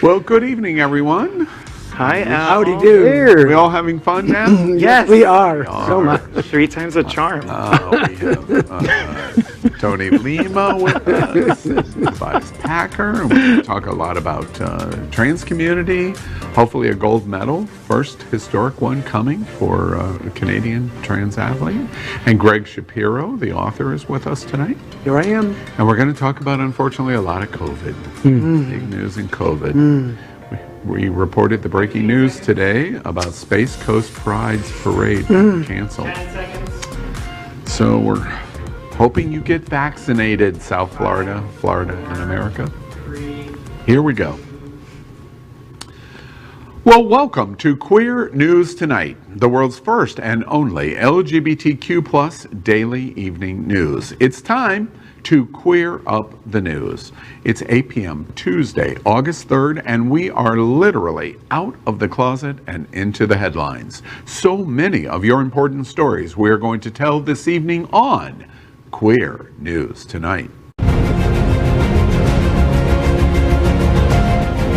Well, good evening, everyone. Hi, Al. Howdy do. We all having fun now? Yes, we are. So much. 3 times the charm. We have Tony Lima with us, Tobias Packer, and we're going to talk a lot about trans community, hopefully a gold medal, first historic one coming for a Canadian trans athlete. And Gregg Shapiro, the author, is with us tonight. Here I am. And we're going to talk about, unfortunately, a lot of COVID. Big news in COVID. We reported the breaking news today about Space Coast Pride's parade canceled. So we're hoping you get vaccinated, South Florida, and America. Here we go. Well, welcome to Queer News Tonight, the world's first and only LGBTQ plus daily evening news. It's time to queer up the news. It's 8 p.m. Tuesday, August 3rd, and we are literally out of the closet and into the headlines. So many of your important stories we are going to tell this evening on Queer News Tonight.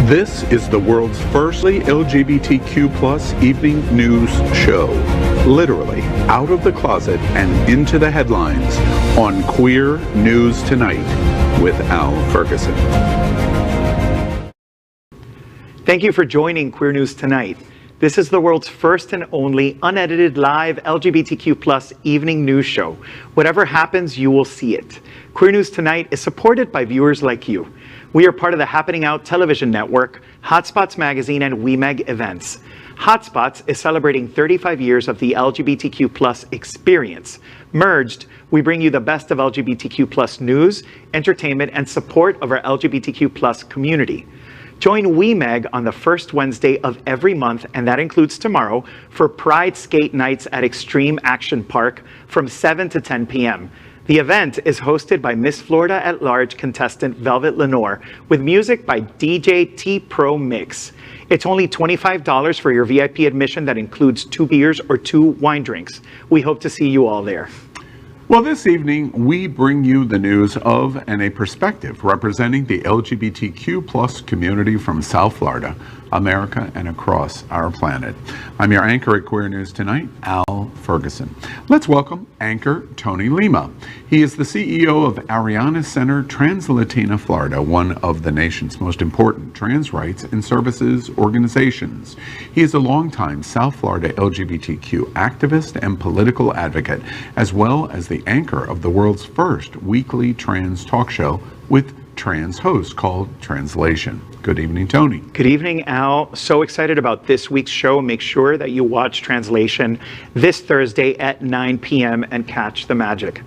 This is the world's firstly LGBTQ plus evening news show. Literally out of the closet and into the headlines on Queer News Tonight with Al Ferguson. Thank you for joining Queer News Tonight. This is the world's first and only unedited live LGBTQ plus evening news show. Whatever happens, you will see it. Queer News Tonight is supported by viewers like you. We are part of the Happening Out television network, Hotspots Magazine, and WeMeg Events. Hotspots is celebrating 35 years of the LGBTQ plus experience. Merged, we bring you the best of LGBTQ plus news, entertainment, and support of our LGBTQ plus community. Join WeMeg on the first Wednesday of every month, and that includes tomorrow, for Pride Skate Nights at Extreme Action Park from 7 to 10 p.m. The event is hosted by Miss Florida at Large contestant Velvet Lenore, with music by DJ T Pro Mix. It's only $25 for your VIP admission that includes 2 beers or 2 wine drinks. We hope to see you all there. Well, this evening, we bring you the news of and a perspective representing the LGBTQ plus community from South Florida, America, and across our planet. I'm your anchor at Queer News Tonight, Al Ferguson. Let's welcome anchor Tony Lima. He is the CEO of Ariana Center Trans-Latina Florida, one of the nation's most important trans rights and services organizations. He is a longtime South Florida LGBTQ activist and political advocate, as well as the anchor of the world's first weekly trans talk show with trans hosts called Translation. Good evening, Tony. Good evening, Al. So excited about this week's show. Make sure that you watch Translation this Thursday at 9 p.m. and catch the magic.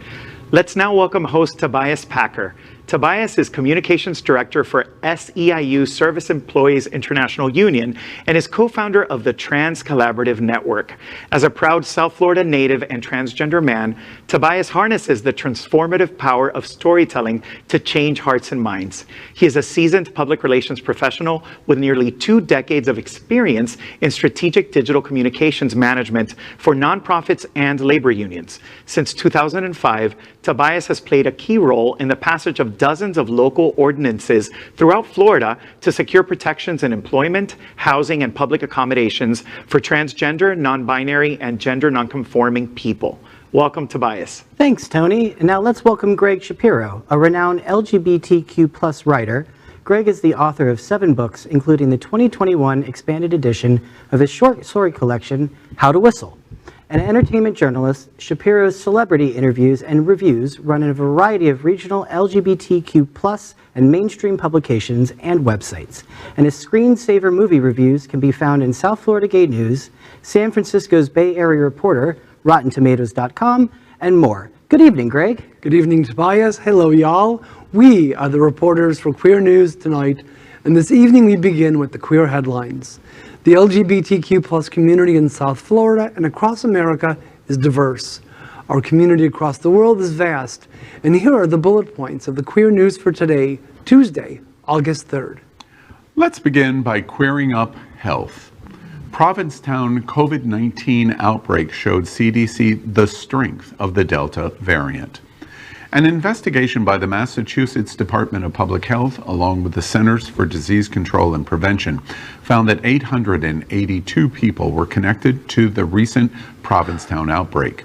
Let's now welcome host Tobias Packer. Tobias is Communications Director for SEIU Service Employees International Union and is co-founder of the Trans Collaborative Network. As a proud South Florida native and transgender man, Tobias harnesses the transformative power of storytelling to change hearts and minds. He is a seasoned public relations professional with nearly 2 decades of experience in strategic digital communications management for nonprofits and labor unions. Since 2005, Tobias has played a key role in the passage of dozens of local ordinances throughout Florida to secure protections in employment, housing, and public accommodations for transgender, non-binary, and gender non-conforming people. Welcome, Tobias. Thanks, Tony. And now let's welcome Gregg Shapiro, a renowned LGBTQ plus writer. Gregg is the author of 7 books, including the 2021 expanded edition of his short story collection, How to Whistle. An entertainment journalist, Shapiro's celebrity interviews and reviews run in a variety of regional LGBTQ plus and mainstream publications and websites. And his screensaver movie reviews can be found in South Florida Gay News, San Francisco's Bay Area Reporter, RottenTomatoes.com, and more. Good evening, Gregg. Good evening, Tobias. Hello, y'all. We are the reporters for Queer News Tonight, and this evening we begin with the queer headlines. The LGBTQ plus community in South Florida and across America is diverse. Our community across the world is vast, and here are the bullet points of the queer news for today, Tuesday, August 3rd. Let's begin by queering up health. Provincetown COVID-19 outbreak showed CDC the strength of the Delta variant. An investigation by the Massachusetts Department of Public Health, along with the Centers for Disease Control and Prevention, found that 882 people were connected to the recent Provincetown outbreak.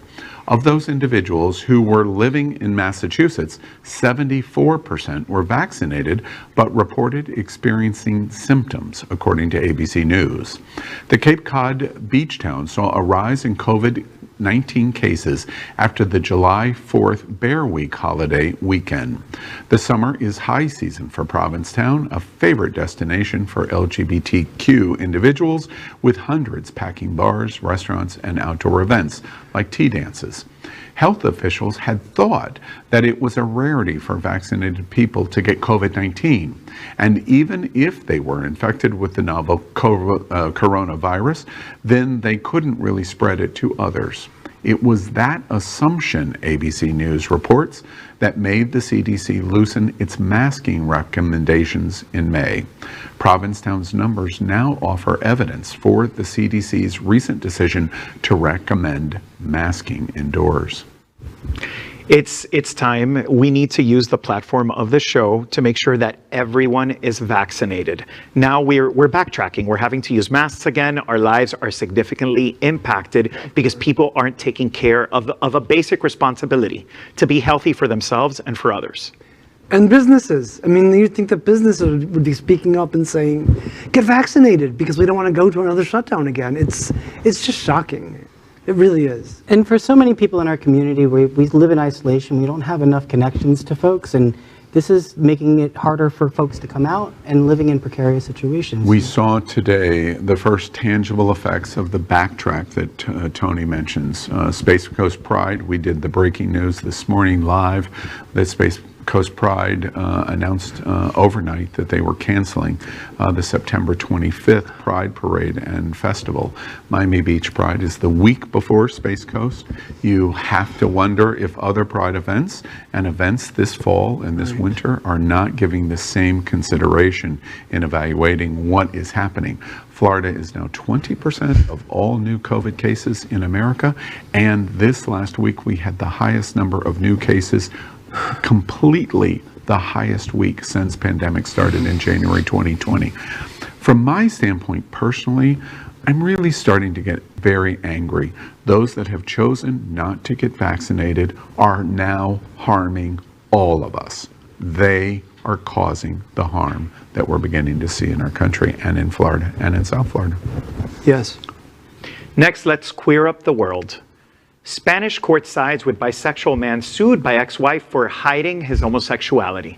Of those individuals who were living in Massachusetts, 74% were vaccinated but reported experiencing symptoms, according to ABC News. The Cape Cod beach town saw a rise in COVID-19 cases after the July 4th Bear Week holiday weekend. The summer is high season for Provincetown, a favorite destination for LGBTQ individuals, with hundreds packing bars, restaurants, and outdoor events like tea dances. Health officials had thought that it was a rarity for vaccinated people to get COVID-19, and even if they were infected with the novel coronavirus, then they couldn't really spread it to others. It was that assumption, ABC News reports, that made the CDC loosen its masking recommendations in May. Provincetown's numbers now offer evidence for the CDC's recent decision to recommend masking indoors. It's time. We need to use the platform of the show to make sure that everyone is vaccinated. Now we're backtracking. We're having to use masks again. Our lives are significantly impacted because people aren't taking care of a basic responsibility to be healthy for themselves and for others. And businesses. I mean, you think that businesses would be speaking up and saying, get vaccinated because we don't want to go to another shutdown again. It's just shocking. It really is. And for so many people in our community, we live in isolation. We don't have enough connections to folks, and this is making it harder for folks to come out and living in precarious situations. We saw today the first tangible effects of the backtrack that Tony mentions. Space Coast Pride, we did the breaking news this morning live that Space Coast Pride announced overnight that they were canceling the September 25th Pride Parade and Festival. Miami Beach Pride is the week before Space Coast. You have to wonder if other Pride events and events this fall and this winter are not giving the same consideration in evaluating what is happening. Florida is now 20% of all new COVID cases in America, and this last week we had the highest number of new cases, completely the highest week since pandemic started in January 2020. From my standpoint personally, I'm really starting to get very angry. Those that have chosen not to get vaccinated are now harming all of us. They are causing the harm that we're beginning to see in our country and in Florida and in South Florida. Yes. Next, let's queer up the world. Spanish court sides with bisexual man sued by ex-wife for hiding his homosexuality.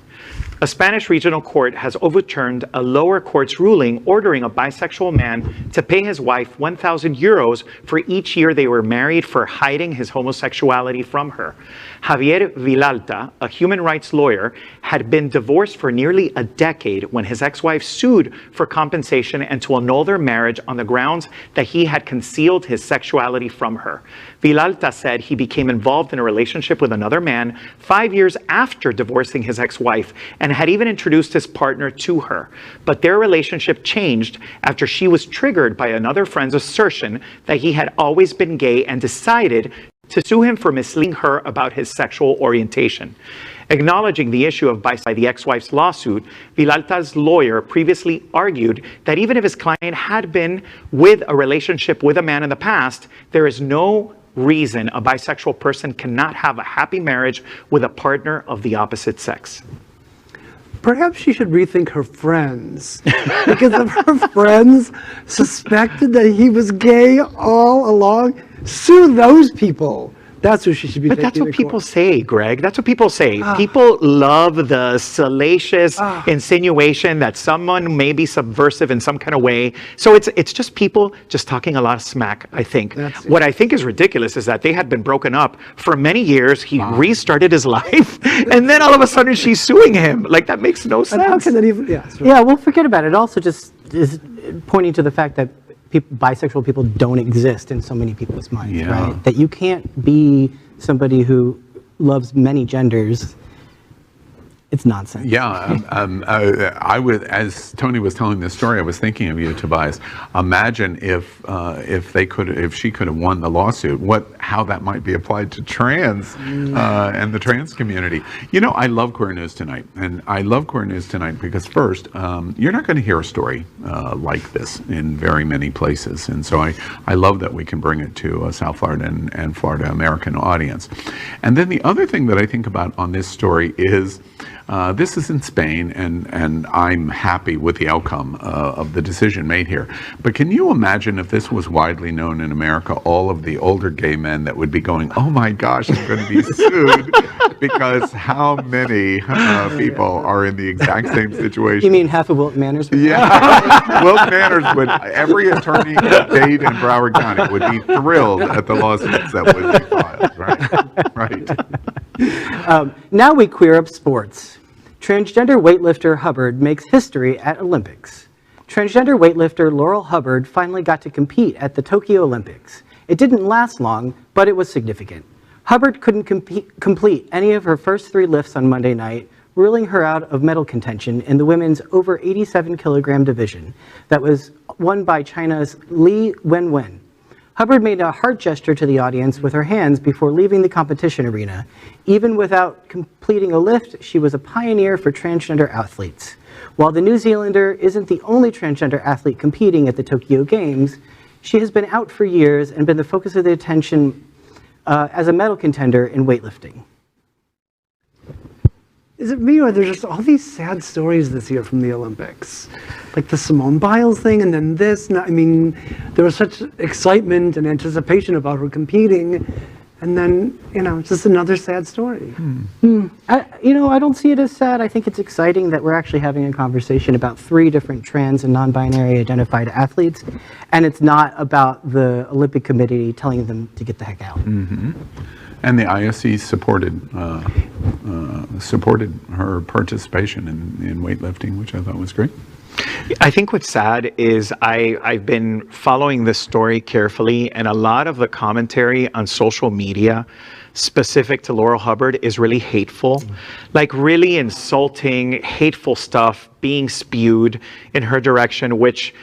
A Spanish regional court has overturned a lower court's ruling ordering a bisexual man to pay his wife 1,000 euros for each year they were married for hiding his homosexuality from her. Javier Vilalta, a human rights lawyer, had been divorced for nearly a decade when his ex-wife sued for compensation and to annul their marriage on the grounds that he had concealed his sexuality from her. Vilalta said he became involved in a relationship with another man 5 years after divorcing his ex-wife and had even introduced his partner to her. But their relationship changed after she was triggered by another friend's assertion that he had always been gay and decided to sue him for misleading her about his sexual orientation. Acknowledging the issue of by the ex-wife's lawsuit, Vilalta's lawyer previously argued that even if his client had been with a relationship with a man in the past, there is no reason a bisexual person cannot have a happy marriage with a partner of the opposite sex. Perhaps she should rethink her friends, because if her friends suspected that he was gay all along, sue those people. That's who she should be. But that's what people say, Greg. That's what people say. People love the salacious insinuation that someone may be subversive in some kind of way. So it's just people just talking a lot of smack, I think. What I think is ridiculous is that they had been broken up for many years. He restarted his life, and then all of a sudden she's suing him. Like, that makes no sense. And how can that even? Yeah, well, forget about it. It also just is pointing to the fact that bisexual people don't exist in so many people's minds, right? That you can't be somebody who loves many genders it's nonsense. Yeah, I would, as Tony was telling this story, I was thinking of you, Tobias. Imagine if she could have won the lawsuit, how that might be applied to trans and the trans community. You know, I love Queer News Tonight, and I love Queer News Tonight because first, you're not going to hear a story like this in very many places, and so I love that we can bring it to a South Florida and Florida American audience. And then the other thing that I think about on this story is. This is in Spain, and I'm happy with the outcome of the decision made here. But can you imagine if this was widely known in America, all of the older gay men that would be going, oh my gosh, I'm going to be sued, because how many people are in the exact same situation? You mean half of Wilton Manors? Yeah. Wilton Manors would, every attorney in Dade and Broward County would be thrilled at the lawsuits that would be filed, right? Right. Now we queer up sports. Transgender weightlifter Hubbard makes history at Olympics. Transgender weightlifter Laurel Hubbard finally got to compete at the Tokyo Olympics. It didn't last long, but it was significant. Hubbard couldn't complete any of her first 3 lifts on Monday night, ruling her out of medal contention in the women's over 87 kilogram division that was won by China's Li Wenwen. Hubbard made a heart gesture to the audience with her hands before leaving the competition arena. Even without completing a lift, she was a pioneer for transgender athletes. While the New Zealander isn't the only transgender athlete competing at the Tokyo Games, she has been out for years and been the focus of the attention as a medal contender in weightlifting. Is it me, or there's just all these sad stories this year from the Olympics? Like the Simone Biles thing, and then this. I mean, there was such excitement and anticipation about her competing, and then, it's just another sad story. I don't see it as sad. I think it's exciting that we're actually having a conversation about 3 different trans and non-binary identified athletes, and it's not about the Olympic Committee telling them to get the heck out. Mm-hmm. And the ISC supported her participation in weightlifting, which I thought was great. I think what's sad is I've been following this story carefully, and a lot of the commentary on social media specific to Laurel Hubbard is really hateful, like really insulting, hateful stuff being spewed in her direction, which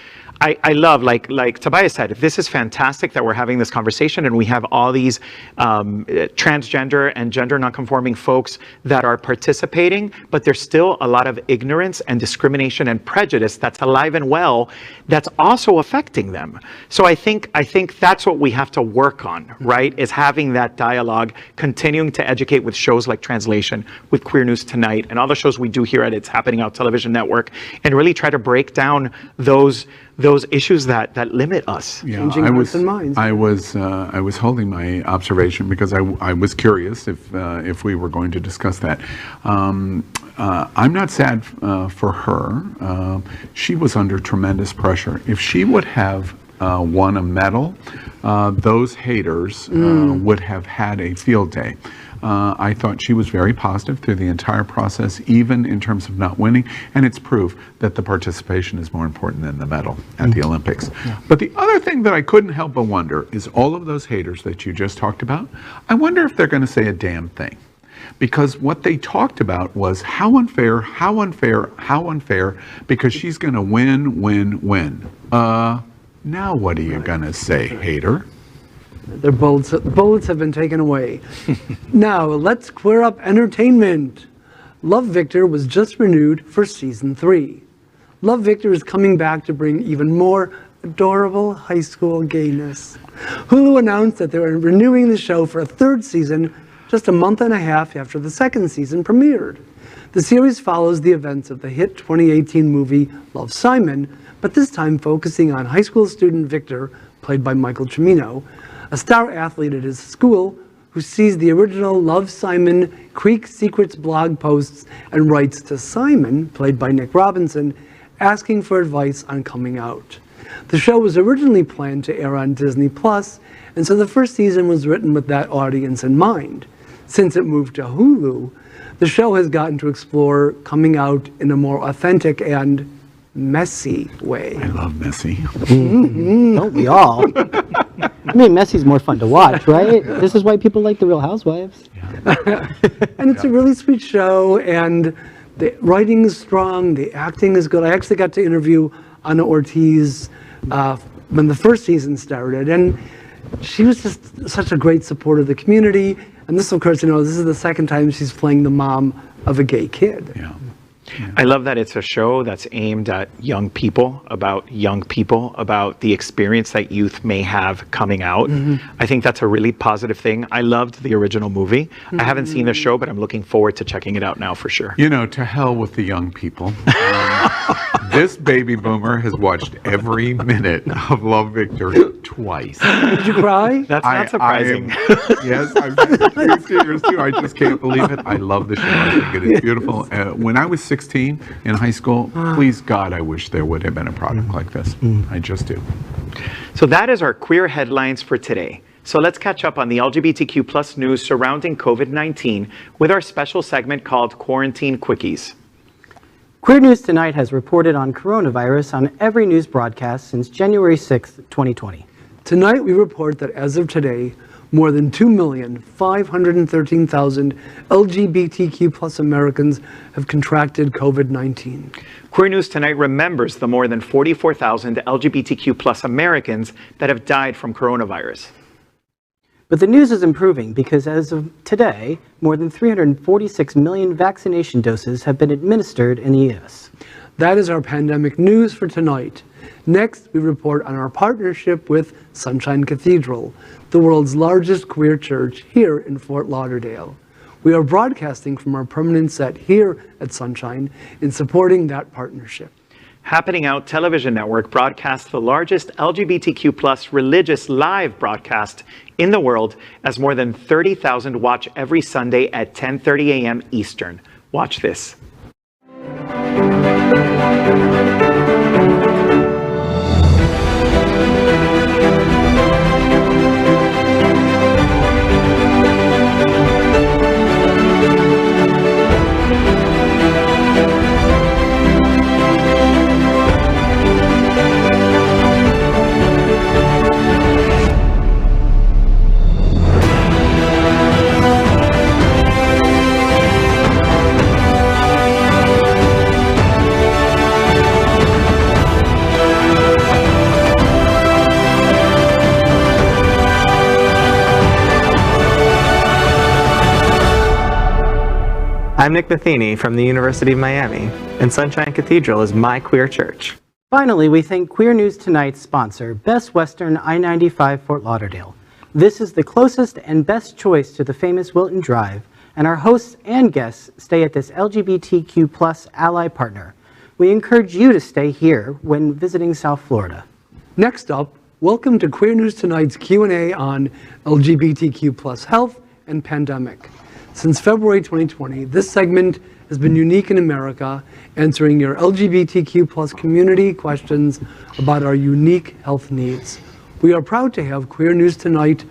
I love, like Tobias said, this is fantastic that we're having this conversation and we have all these transgender and gender nonconforming folks that are participating, but there's still a lot of ignorance and discrimination and prejudice that's alive and well that's also affecting them. So I think that's what we have to work on, right? Is having that dialogue, continuing to educate with shows like Translation, with Queer News Tonight, and all the shows we do here at It's Happening Out Television Network, and really try to break down those issues that limit us. Yeah, Changing hearts and minds. I was holding my observation because I was curious if we were going to discuss that. I'm not sad for her. She was under tremendous pressure. If she would have won a medal, those haters would have had a field day. I thought she was very positive through the entire process, even in terms of not winning, and it's proof that the participation is more important than the medal at the Olympics. Yeah. But the other thing that I couldn't help but wonder is all of those haters that you just talked about, I wonder if they're going to say a damn thing. Because what they talked about was how unfair, how unfair, how unfair, because she's going to win. Now what are you going to say, hater? Their bullets have been taken away. Now, let's queer up entertainment. Love Victor was just renewed for season 3. Love Victor is coming back to bring even more adorable high school gayness. Hulu announced that they were renewing the show for a 3rd season just a month and a half after the 2nd season premiered. The series follows the events of the hit 2018 movie Love, Simon, but this time focusing on high school student Victor, played by Michael Cimino, a star athlete at his school who sees the original Love, Simon Creek Secrets blog posts and writes to Simon, played by Nick Robinson, asking for advice on coming out. The show was originally planned to air on Disney+, and so the 1st season was written with that audience in mind. Since it moved to Hulu, the show has gotten to explore coming out in a more authentic and messy way. I love messy. Don't we all? I mean, messy's more fun to watch, right? This is why people like The Real Housewives. And it's a really sweet show, and The writing is strong, the acting is good. I actually got to interview Ana Ortiz when the first season started, and she was just such a great support of the community. And this, of course, this is the second time she's playing the mom of a gay kid. Yeah. I love that it's a show that's aimed at young people, about the experience that youth may have coming out. I think that's a really positive thing. I loved the original movie. I haven't seen the show, but I'm looking forward to checking it out now for sure. To hell with the young people. This baby boomer has watched every minute of Love Victor twice. Did you cry? That's not surprising. Yes, I've been to 2 years too. I just can't believe it. I love the show. I think it is beautiful. When I was 16 in high school, please God, I wish there would have been a product like this. I just do. So that is our queer headlines for today. So let's catch up on the LGBTQ plus news surrounding COVID-19 with our special segment called Quarantine Quickies. Queer News Tonight has reported on coronavirus on every news broadcast since January 6, 2020. Tonight we report that as of today, more than 2,513,000 LGBTQ plus Americans have contracted COVID-19. Queer News Tonight remembers the more than 44,000 LGBTQ plus Americans that have died from coronavirus. But the news is improving because as of today, more than 346 million vaccination doses have been administered in the U.S. That is our pandemic news for tonight. Next, we report on our partnership with Sunshine Cathedral, the world's largest queer church here in Fort Lauderdale. We are broadcasting from our permanent set here at Sunshine in supporting that partnership. Happening Out Television Network broadcasts the largest LGBTQ plus religious live broadcast in the world, as more than 30,000 watch every Sunday at 10:30 a.m. Eastern. Watch this. I'm Nick Matheny from the University of Miami, and Sunshine Cathedral is my queer church. Finally, we thank Queer News Tonight's sponsor, Best Western I-95 Fort Lauderdale. This is the closest and best choice to the famous Wilton Drive, and our hosts and guests stay at this LGBTQ plus ally partner. We encourage you to stay here when visiting South Florida. Next up, welcome to Queer News Tonight's Q&A on LGBTQ plus health and pandemic. Since February 2020, this segment has been unique in America, answering your LGBTQ plus community questions about our unique health needs. We are proud to have Queer News Tonight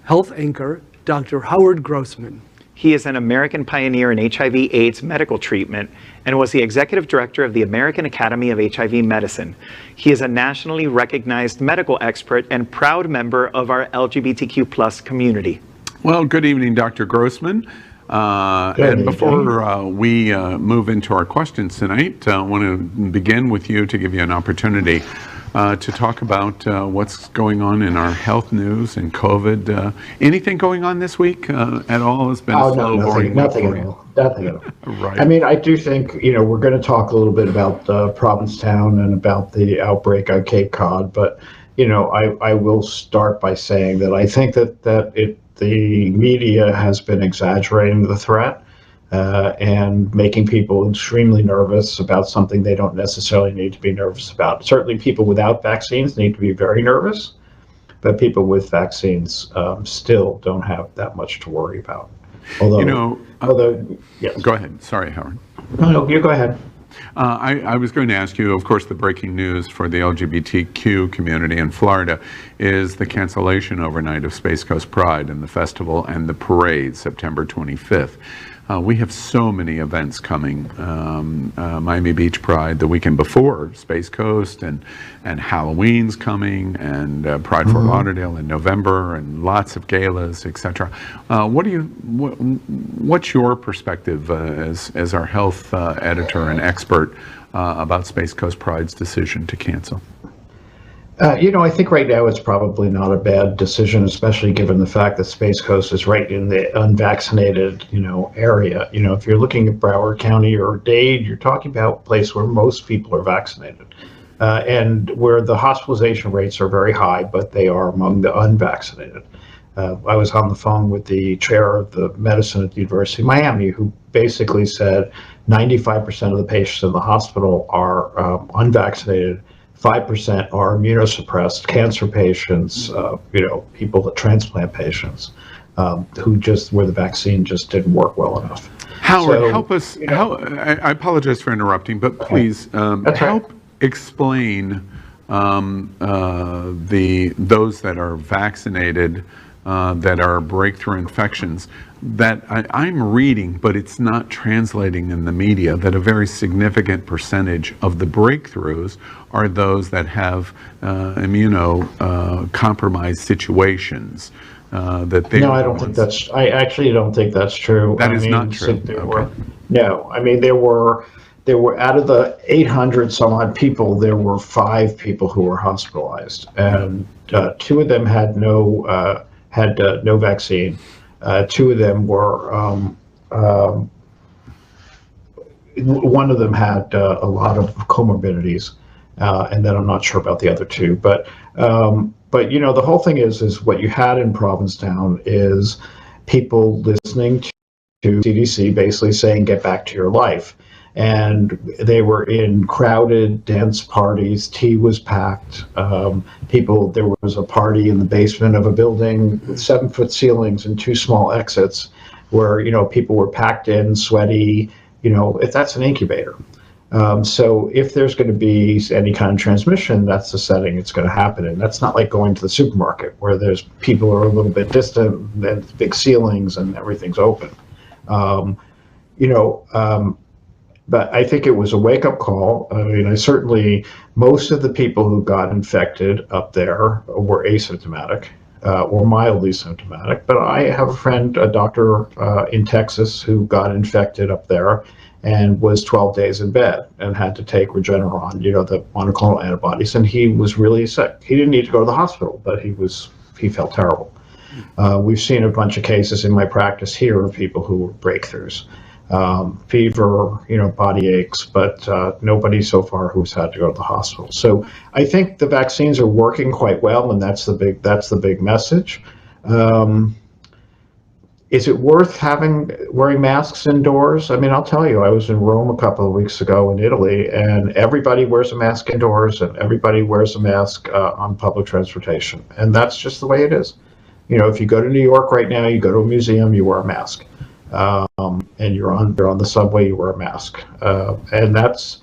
health anchor, Dr. Howard Grossman. He is an American pioneer in HIV/AIDS medical treatment and was the executive director of the American Academy of HIV Medicine. He is a nationally recognized medical expert and proud member of our LGBTQ plus community. Well, good evening, Dr. Grossman. And before we move into our questions tonight, I want to begin with you to give you an opportunity to talk about what's going on in our health news and COVID. Anything going on this week at all? It's been a slow, boring week for you. Nothing at all. Right. I mean, I do think, we're going to talk a little bit about Provincetown and about the outbreak on Cape Cod, but, I will start by saying that I think that the media has been exaggerating the threat and making people extremely nervous about something they don't necessarily need to be nervous about. Certainly people without vaccines need to be very nervous, but people with vaccines still don't have that much to worry about. Although, yes. Go ahead. Sorry, Howard. No, you go ahead. I was going to ask you, of course, the breaking news for the LGBTQ community in Florida is the cancellation overnight of Space Coast Pride and the festival and the parade, September 25th. We have so many events coming. Miami Beach Pride the weekend before, Space Coast, and Halloween's coming, and Pride Fort Lauderdale in November, and lots of galas, etc. What's your perspective as our health editor and expert about Space Coast Pride's decision to cancel? I think right now it's probably not a bad decision, especially given the fact that Space Coast is right in the unvaccinated, area. If you're looking at Broward County or Dade, you're talking about a place where most people are vaccinated, and where the hospitalization rates are very high, but they are among the unvaccinated. I was on the phone with the chair of the medicine at the University of Miami, who basically said 95% of the patients in the hospital are unvaccinated. 5% are immunosuppressed, cancer patients, people that transplant patients, where the vaccine just didn't work well enough. Howard, help us. I apologize for interrupting, but please help explain those that are vaccinated, that are breakthrough infections, that I'm reading, but it's not translating in the media, that a very significant percentage of the breakthroughs are those that have immunocompromised situations. I actually don't think that's true. That is not true. There were out of the 800 some odd people, there were 5 people who were hospitalized, and 2 of them had no vaccine. 2 of them were, one of them had a lot of comorbidities, and then I'm not sure about the other 2. But the whole thing is what you had in Provincetown is people listening to CDC basically saying, get back to your life. And they were in crowded, dense parties. Tea was packed. There was a party in the basement of a building with 7-foot ceilings and 2 small exits where, people were packed in, sweaty, if that's an incubator. So if there's going to be any kind of transmission, that's the setting it's going to happen in. That's not like going to the supermarket where there's people are a little bit distant, and big ceilings and everything's open. But I think it was a wake-up call. Most of the people who got infected up there were asymptomatic or mildly symptomatic. But I have a friend, a doctor in Texas, who got infected up there and was 12 days in bed and had to take Regeneron, the monoclonal antibodies, and he was really sick. He didn't need to go to the hospital, but he felt terrible. We've seen a bunch of cases in my practice here of people who were breakthroughs. Fever, body aches, but nobody so far who's had to go to the hospital. So I think the vaccines are working quite well, and that's the big message. Is it worth wearing masks indoors? I'll tell you, I was in Rome a couple of weeks ago in Italy, and everybody wears a mask indoors, and everybody wears a mask on public transportation, and that's just the way it is. If you go to New York right now, you go to a museum, you wear a mask. And you're on the subway, you wear a mask, and that's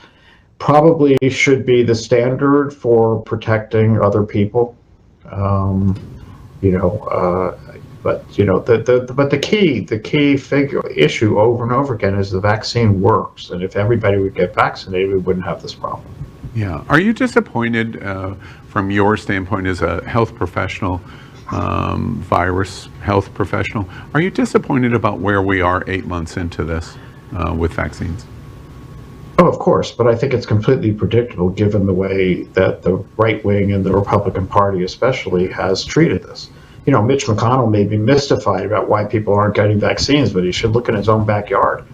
probably should be the standard for protecting other people. But the key issue over and over again is the vaccine works, and if everybody would get vaccinated, we wouldn't have this problem. Yeah. Are you disappointed from your standpoint as a health professional? Virus health professional, are you disappointed about where we are 8 months into this with vaccines? Oh, of course, but I think it's completely predictable given the way that the right wing and the Republican Party especially has treated this. Mitch McConnell may be mystified about why people aren't getting vaccines, but he should look in his own backyard.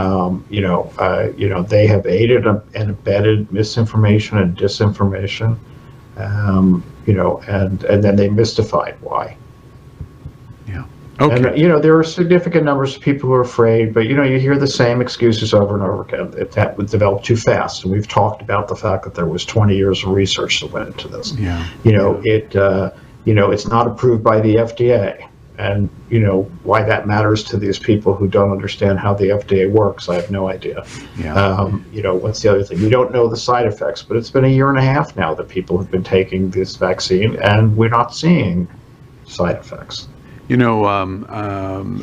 They have aided and abetted misinformation and disinformation. And then they mystified why. Yeah. Okay. And, there are significant numbers of people who are afraid, but, you hear the same excuses over and over again. That would develop too fast. And we've talked about the fact that there was 20 years of research that went into this. Yeah. It's not approved by the FDA. And, why that matters to these people who don't understand how the FDA works, I have no idea. Yeah. What's the other thing? We don't know the side effects, but it's been 1.5 years now that people have been taking this vaccine, and we're not seeing side effects. You know,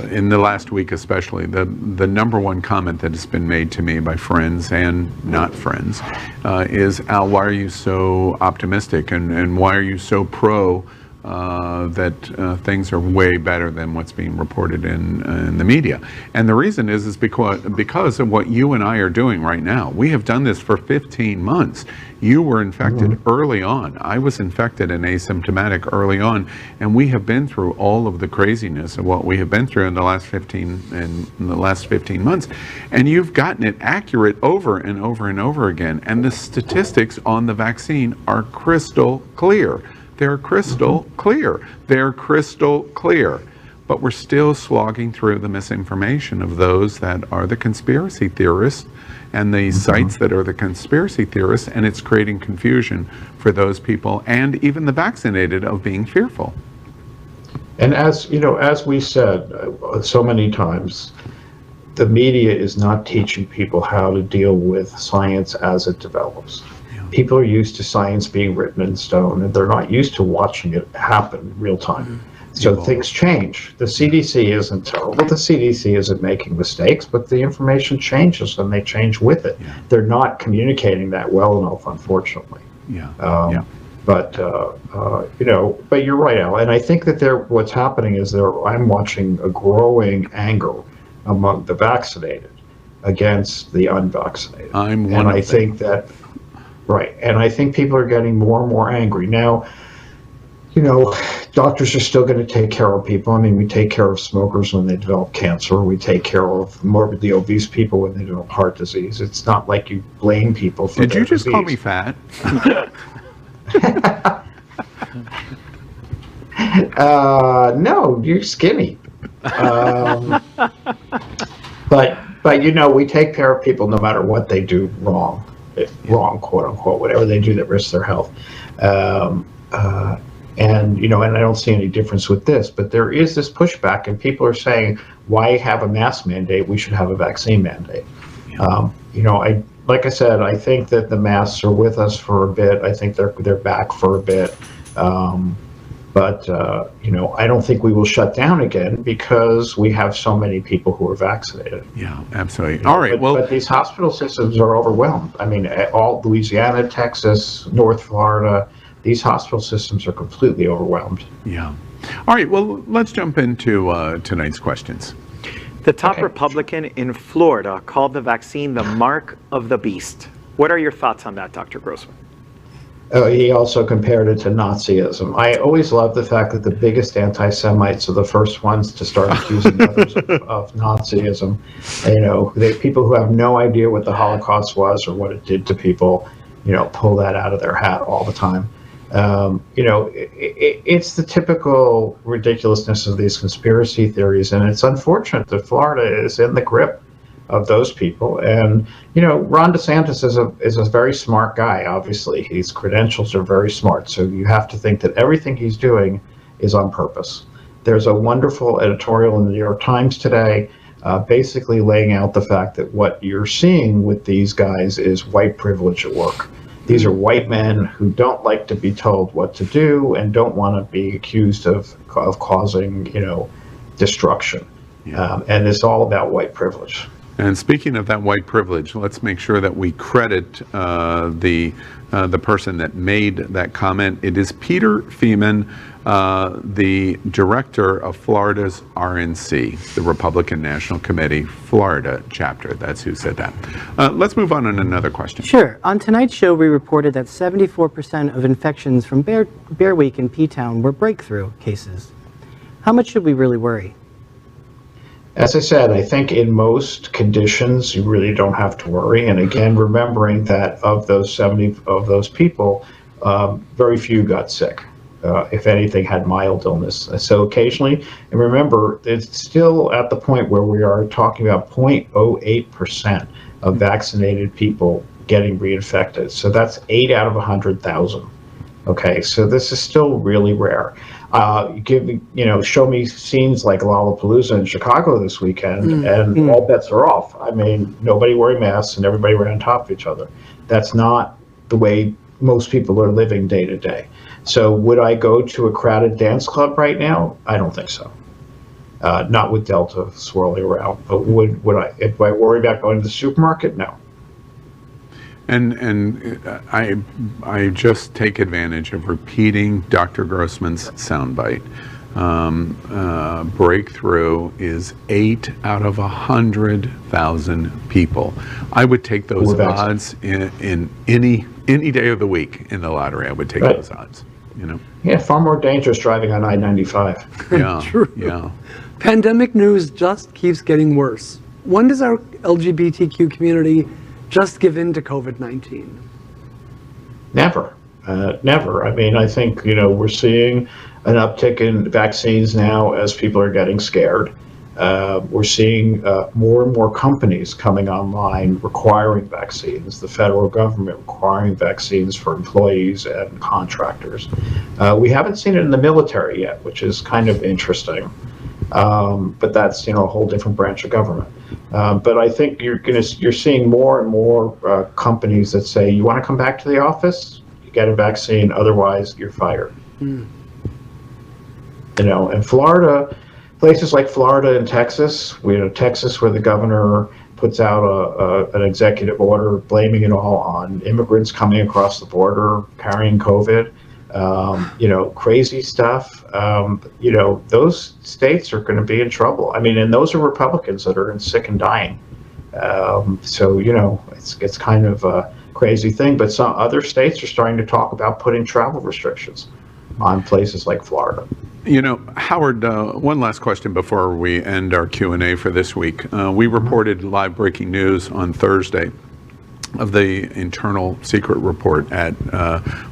in the last week especially, the number one comment that has been made to me by friends and not friends is, Al, why are you so optimistic, and why are you so pro that things are way better than what's being reported in the media? And the reason is because of what you and I are doing right now. We have done this for 15 months. You were infected early on. I was infected and asymptomatic early on, and we have been through all of the craziness of what we have been through in the last 15 months. And you've gotten it accurate over and over and over again. And the statistics on the vaccine are crystal clear. They're crystal clear. They're crystal clear. But we're still slogging through the misinformation of those that are the conspiracy theorists and the sites that are the conspiracy theorists, and it's creating confusion for those people and even the vaccinated of being fearful. And as you know, as we said so many times, the media is not teaching people how to deal with science as it develops. People are used to science being written in stone, and they're not used to watching it happen real time. So things change. The CDC isn't terrible. The CDC isn't making mistakes, but the information changes and they change with it. They're not communicating that well enough, unfortunately. But you know, but you're right, Al. And I think that what's happening is I'm watching a growing anger among the vaccinated against the unvaccinated. And I think that, right. And I think people are getting more and more angry now. You know, doctors are still going to take care of people. I mean, we take care of smokers when they develop cancer. We take care of morbidly obese people when they develop heart disease. It's not like you blame people for Did you just disease. call me fat? No, you're skinny. But you know, we take care of people no matter what they do wrong, quote unquote, whatever they do that risks their health. And you know, and I don't see any difference with this, but there is this pushback, and people are saying, why have a mask mandate? We should have a vaccine mandate. You know, like I said, I think that the masks are with us for a bit. I think they're back for a bit. But you know, I don't think we will shut down again because we have so many people who are vaccinated. Yeah, absolutely. All right. But these hospital systems are overwhelmed. I mean, all Louisiana, Texas, North Florida, these hospital systems are completely overwhelmed. Yeah. All right. Well, let's jump into tonight's questions. The top Republican in Florida called the vaccine the mark of the beast. What are your thoughts on that, Dr. Grossman? He also compared it to Nazism. I always love the fact that the biggest anti-Semites are the first ones to start accusing others of Nazism. You know, people who have no idea what the Holocaust was or what it did to people, you know, pull that out of their hat all the time. You know, it's the typical ridiculousness of these conspiracy theories, and it's unfortunate that Florida is in the grip of those people. And you know, Ron DeSantis is a very smart guy. Obviously, his credentials are very smart, so you have to think that everything he's doing is on purpose. There's a wonderful editorial in the New York Times today, basically laying out the fact that what you're seeing with these guys is white privilege at work. These are white men who don't like to be told what to do and don't want to be accused of causing, you know, destruction. And it's all about white privilege. And speaking of that white privilege, let's make sure that we credit the person that made that comment. It is Peter Feeman, the director of Florida's RNC, the Republican National Committee, Florida chapter. That's who said that. Let's move on another question. Sure. On tonight's show, we reported that 74% of infections from Bear Week in P-Town were breakthrough cases. How much should we really worry? As I said, I think in most conditions, you really don't have to worry. And again, remembering that of those 70 of those people, very few got sick. If anything, had mild illness. So occasionally, and remember, it's still at the point where we are talking about 0.08% of vaccinated people getting reinfected. So that's 8 out of 100,000. Okay, so this is still really rare. Show me scenes like Lollapalooza in Chicago this weekend, and all bets are off. I mean, nobody wearing masks and everybody right on top of each other. That's not the way most people are living day to day. So would I go to a crowded dance club right now? I don't think so. Not with Delta swirling around, but if I worry about going to the supermarket? No. And I just take advantage of repeating Dr. Grossman's soundbite. Breakthrough is 8 out of 100,000 people. I would take those odds in any day of the week in the lottery. I would take those odds. Yeah, far more dangerous driving on I-95. Yeah, True. Yeah. Pandemic news just keeps getting worse. When does our LGBTQ community just give in to COVID-19? Never. Never. I mean, I think, we're seeing an uptick in vaccines now as people are getting scared. We're seeing more and more companies coming online requiring vaccines, the federal government requiring vaccines for employees and contractors. We haven't seen it in the military yet, which is kind of interesting. But that's, a whole different branch of government. But I think you're seeing more and more companies that say, you want to come back to the office, you get a vaccine, otherwise you're fired. And Florida, places like Florida and Texas, Texas where the governor puts out an executive order blaming it all on immigrants coming across the border carrying COVID. Crazy stuff. Those states are going to be in trouble. I mean, and those are Republicans that are sick and dying. So it's kind of a crazy thing. But some other states are starting to talk about putting travel restrictions on places like Florida. Howard, one last question before we end our Q&A for this week. We reported live breaking news on Thursday of the internal secret report at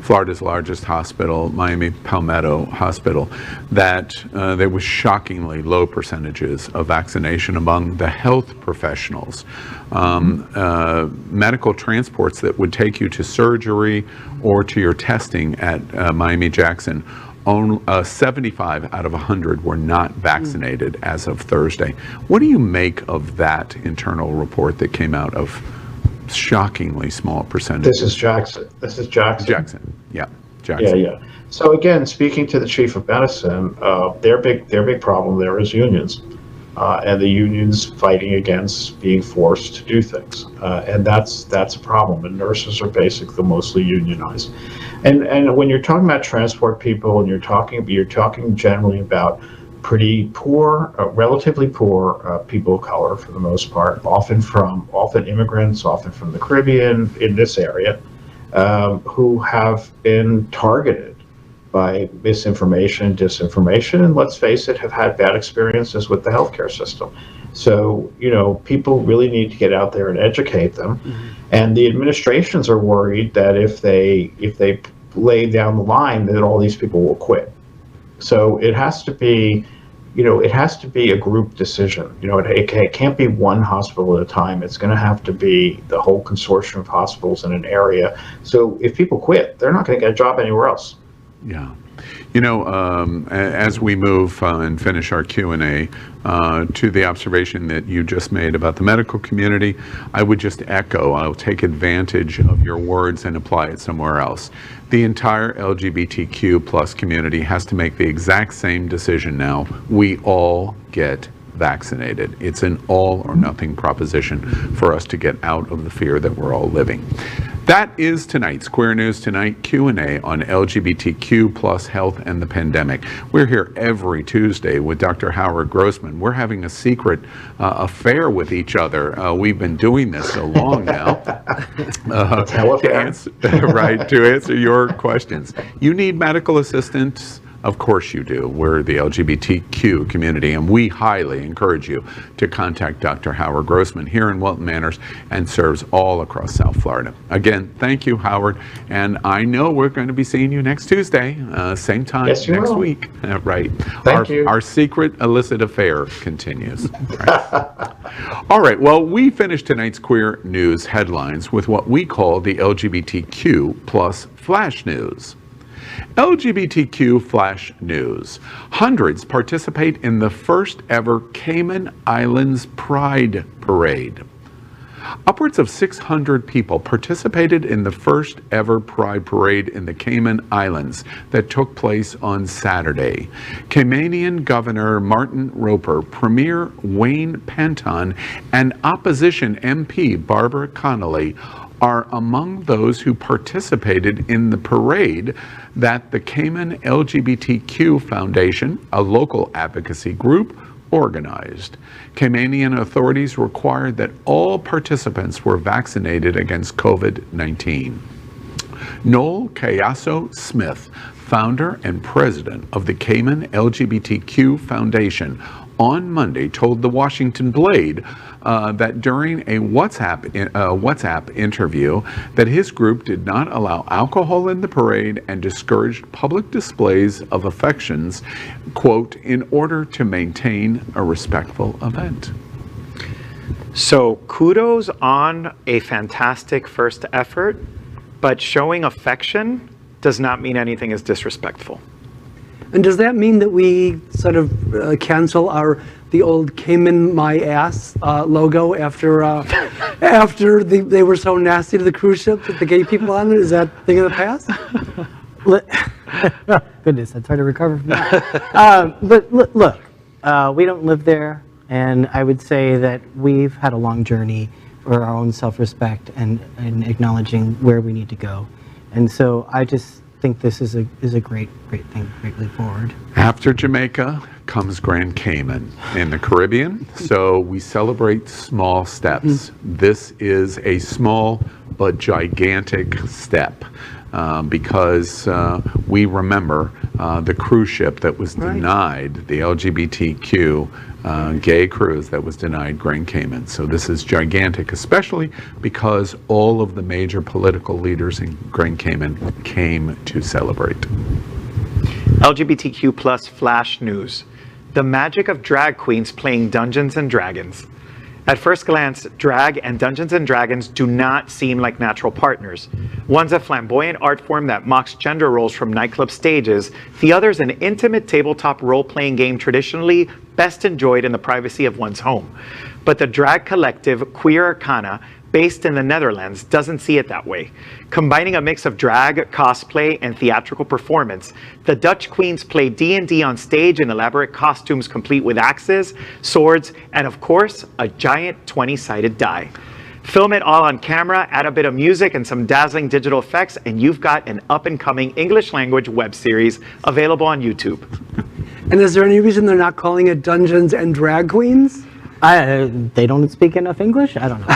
Florida's largest hospital, Miami Palmetto Hospital, that there was shockingly low percentages of vaccination among the health professionals. Medical transports that would take you to surgery or to your testing at Miami-Jackson, 75 out of 100 were not vaccinated as of Thursday. What do you make of that internal report that came out of shockingly small percentages? This is Jackson. Jackson. Yeah. Jackson. Yeah. So again, speaking to the chief of medicine, their big problem there is unions, and the unions fighting against being forced to do things, and that's a problem. And nurses are basically mostly unionized. And when you're talking about transport people, and you're talking generally about pretty poor, relatively poor people of color for the most part, often immigrants, often from the Caribbean in this area, who have been targeted by misinformation, disinformation, and let's face it, have had bad experiences with the healthcare system. So, people really need to get out there and educate them. Mm-hmm. And the administrations are worried that if they lay down the line, that all these people will quit. So it has to be a group decision. It can't be one hospital at a time. It's going to have to be the whole consortium of hospitals in an area. So if people quit, they're not going to get a job anywhere else. Yeah. As we move and finish our Q&A, to the observation that you just made about the medical community, I would just echo, I'll take advantage of your words and apply it somewhere else. The entire LGBTQ plus community has to make the exact same decision now. We all get vaccinated. It's an all or nothing proposition for us to get out of the fear that we're all living. That is tonight's Queer News Tonight Q&A on LGBTQ plus health and the pandemic. We're here every Tuesday with Dr. Howard Grossman. We're having a secret affair with each other. We've been doing this so long now. To answer your questions. You need medical assistance? Of course you do. We're the LGBTQ community, and we highly encourage you to contact Dr. Howard Grossman here in Wilton Manors, and serves all across South Florida. Again, thank you, Howard. And I know we're going to be seeing you next Tuesday, same time next week. Right. Thank you. Our secret illicit affair continues. Right. All right. Well, we finished tonight's Queer News headlines with what we call the LGBTQ plus flash news. LGBTQ flash news. Hundreds participate in the first ever Cayman Islands Pride parade. Upwards of 600 people participated in the first ever Pride Parade in the Cayman Islands that took place on Saturday. Caymanian Governor Martin Roper, Premier Wayne Panton, and opposition MP Barbara Connolly are among those who participated in the parade that the Cayman LGBTQ Foundation, a local advocacy group, organized. Caymanian authorities required that all participants were vaccinated against COVID-19. Noel Cayasso Smith, founder and president of the Cayman LGBTQ Foundation, on Monday told the Washington Blade that during a WhatsApp interview that his group did not allow alcohol in the parade and discouraged public displays of affections, quote, in order to maintain a respectful event. So kudos on a fantastic first effort, but showing affection does not mean anything is disrespectful. And does that mean that we sort of cancel the old Cayman My Ass logo after they were so nasty to the cruise ship with the gay people on it? Is that a thing of the past? Goodness, that's hard to recover from that. But look, we don't live there, and I would say that we've had a long journey for our own self-respect and acknowledging where we need to go. And so I just think this is a great thing, greatly forward. After Jamaica comes Grand Cayman in the Caribbean, so we celebrate small steps. This is a small but gigantic step because we remember the cruise ship that was denied, the LGBTQ gay cruise that was denied Grand Cayman. So this is gigantic, especially because all of the major political leaders in Grand Cayman came to celebrate. LGBTQ plus flash news. The magic of drag queens playing Dungeons and Dragons. At first glance, drag and Dungeons and Dragons do not seem like natural partners. One's a flamboyant art form that mocks gender roles from nightclub stages. The other's an intimate tabletop role-playing game traditionally best enjoyed in the privacy of one's home. But the drag collective Queer Arcana, based in the Netherlands, doesn't see it that way. Combining a mix of drag, cosplay, and theatrical performance, the Dutch queens play D&D on stage in elaborate costumes complete with axes, swords, and of course, a giant 20-sided die. Film it all on camera, add a bit of music and some dazzling digital effects, and you've got an up-and-coming English language web series available on YouTube. And is there any reason they're not calling it Dungeons and Drag Queens? They don't speak enough English? I don't know.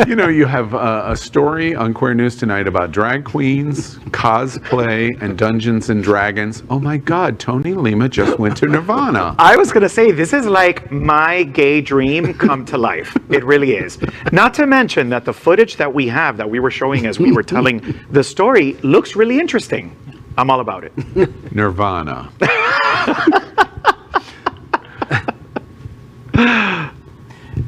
You know, you have a story on Queer News tonight about drag queens, cosplay, and Dungeons and Dragons. Oh my God, Tony Lima just went to Nirvana. I was going to say, this is like my gay dream come to life. It really is. Not to mention that the footage that we have, that we were showing as we were telling the story, looks really interesting. I'm all about it. Nirvana.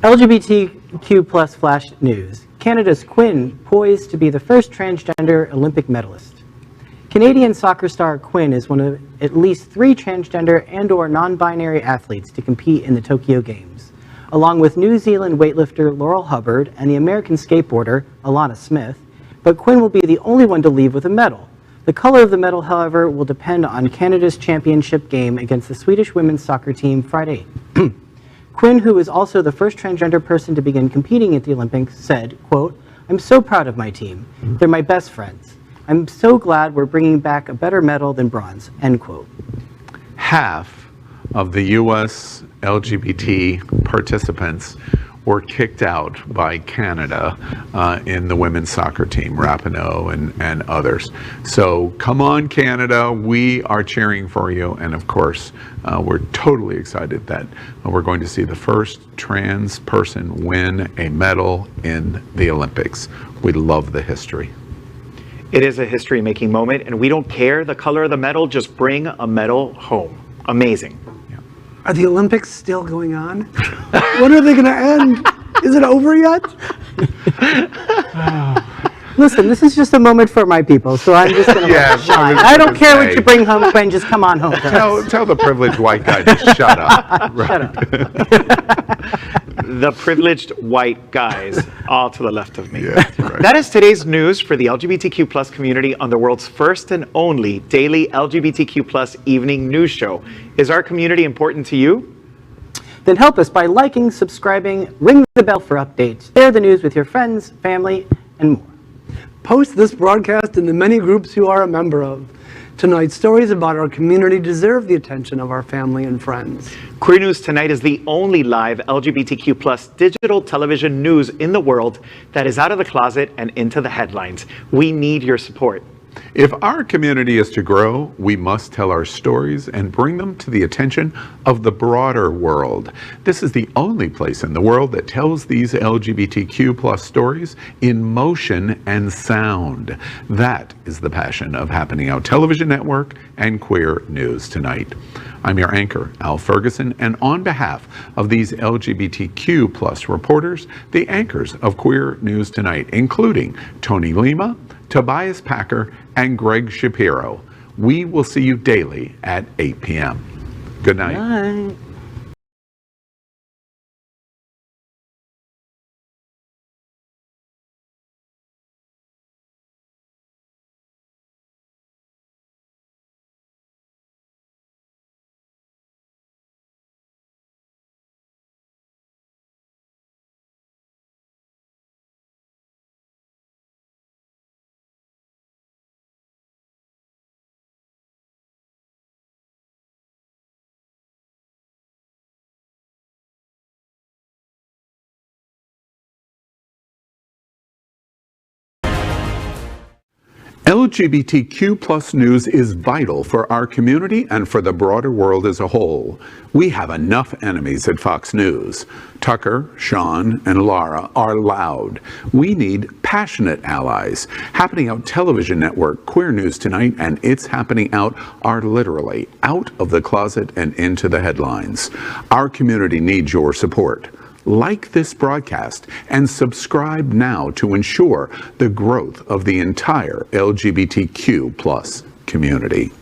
LGBTQ plus flash news. Canada's Quinn poised to be the first transgender Olympic medalist. Canadian soccer star Quinn is one of at least 3 transgender and/or non-binary athletes to compete in the Tokyo Games, along with New Zealand weightlifter Laurel Hubbard and the American skateboarder Alana Smith, but Quinn will be the only one to leave with a medal. The color of the medal, however, will depend on Canada's championship game against the Swedish women's soccer team Friday. Quinn, who is also the first transgender person to begin competing at the Olympics, said, quote, "I'm so proud of my team. They're my best friends. I'm so glad we're bringing back a better medal than bronze," end quote. Half of the U.S. LGBT participants were kicked out by Canada in the women's soccer team, Rapinoe and others. So come on, Canada, we are cheering for you. And of course, we're totally excited that we're going to see the first trans person win a medal in the Olympics. We love the history. It is a history-making moment, and we don't care the color of the medal, just bring a medal home. Amazing. Are the Olympics still going on? When are they going to end? Is it over yet? Listen, this is just a moment for my people, so I'm just going to shine. I don't care what you bring home, Quinn, just come on home. Tell the privileged white guy to shut up. Right. Shut up. the privileged white guys all to the left of me. Yeah, that's right. That is today's news for the LGBTQ plus community on the world's first and only daily LGBTQ plus evening news show. Is our community important to you? Then help us by liking, subscribing, ring the bell for updates, share the news with your friends, family, and more. Post this broadcast in the many groups you are a member of. Tonight's stories about our community deserve the attention of our family and friends. Queer News Tonight is the only live LGBTQ plus digital television news in the world that is out of the closet and into the headlines. We need your support. If our community is to grow, we must tell our stories and bring them to the attention of the broader world. This is the only place in the world that tells these LGBTQ plus stories in motion and sound. That is the passion of Happening Out Television Network and Queer News Tonight. I'm your anchor, Al Ferguson, and on behalf of these LGBTQ plus reporters, the anchors of Queer News Tonight, including Tony Lima, Tobias Packer, and Gregg Shapiro. We will see you daily at 8 p.m. Good night. Bye. LGBTQ plus news is vital for our community and for the broader world as a whole. We have enough enemies at Fox News. Tucker, Sean, and Laura are loud. We need passionate allies. Happening Out Television Network, Queer News Tonight, and It's Happening Out are literally out of the closet and into the headlines. Our community needs your support. Like this broadcast and subscribe now to ensure the growth of the entire LGBTQ plus community.